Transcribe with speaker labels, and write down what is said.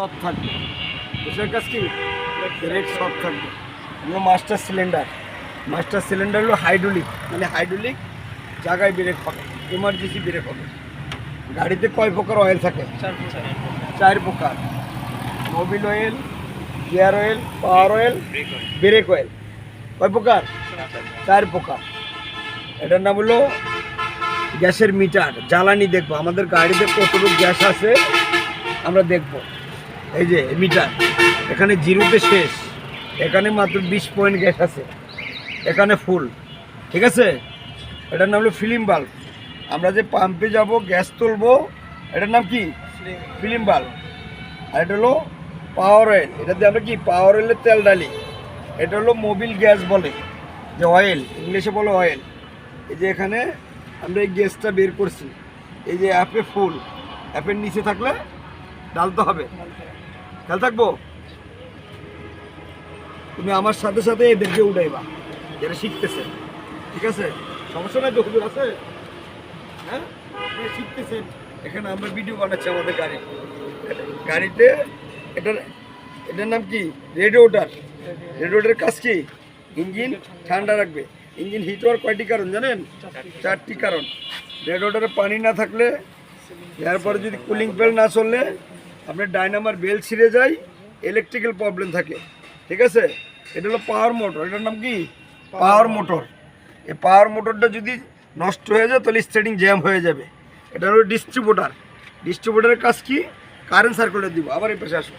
Speaker 1: Short থাকবে। এটার কাজ কি ব্রেক শর্ট থাকবে। এগুলো মাস্টার সিলিন্ডার হলো হাইড্রোলিক, মানে হাইড্রোলিক জায়গায় ব্রেক হবে, এমার্জেন্সি ব্রেক হবে। গাড়িতে কয় প্রকার অয়েল থাকে? 4 প্রকার। মোবিল অয়েল, গিয়ার অয়েল, পাওয়ার অয়েল, ব্রেক অয়েল। কয় প্রকার? 4 প্রকার। এটার নাম হলো গ্যাসের মিটার। জ্বালানি দেখবো আমাদের গাড়িতে কতটুকু গ্যাস আছে আমরা দেখব। এই যে মিটার, এখানে জিরোতে শেষ, এখানে মাত্র 20 পয়েন্ট গ্যাস আছে, এখানে ফুল। ঠিক আছে, এটার নাম হলো ফিল্ম বাল্ব। আমরা যে পাম্পে যাব গ্যাস তুলবো, এটার নাম কি? Film bulb. আর এটা হলো পাওয়ার অয়েল, এটাতে আমরা কি পাওয়ার অয়েলের তেল ডালি। এটা হলো মোবিল গ্যাস বলে, যে অয়েল, ইংলিশে বলে অয়েল। এই যে এখানে আমরা এই গ্যাসটা বের করছি, এই যে অ্যাপে ফুল, অ্যাপের নিচে থাকলে ডালতে হবে। খেয়াল থাকবো, তুমি আমার সাথে সাথে এদেরকে উঠাইবা যারা শিখতেছে। ঠিক আছে, সমস্যা নাই তো? হুজুর আছে? হ্যাঁ, শিখতেছেন। এখানে আমরা ভিডিও বানাচ্ছি আমাদের গাড়িতে। এটার নাম কি? রেডিয়েটর। রেডিয়েটরের কাজ কি? ইঞ্জিন ঠান্ডা রাখবে। ইঞ্জিন হিট হওয়ার কয়টি কারণ জানেন? 4টি কারণ। রেডিয়েটরে পানি না থাকলে, এরপরে যদি কুলিং বেল না চললে, আপনার ডাইনামার বেল ছিঁড়ে যায়, ইলেকট্রিক্যাল প্রবলেম থাকে। ঠিক আছে, এটা হলো পাওয়ার মোটর। এটার নাম কি? পাওয়ার মোটর। এই পাওয়ার মোটরটা যদি নষ্ট হয়ে যায় তাহলে স্টার্টিং জ্যাম হয়ে যাবে। এটা হলো ডিস্ট্রিবিউটার। ডিস্ট্রিবিউটারের কাজ কি? কারেন্ট সার্কুলেট দিব। আবার এই পাশে আসো।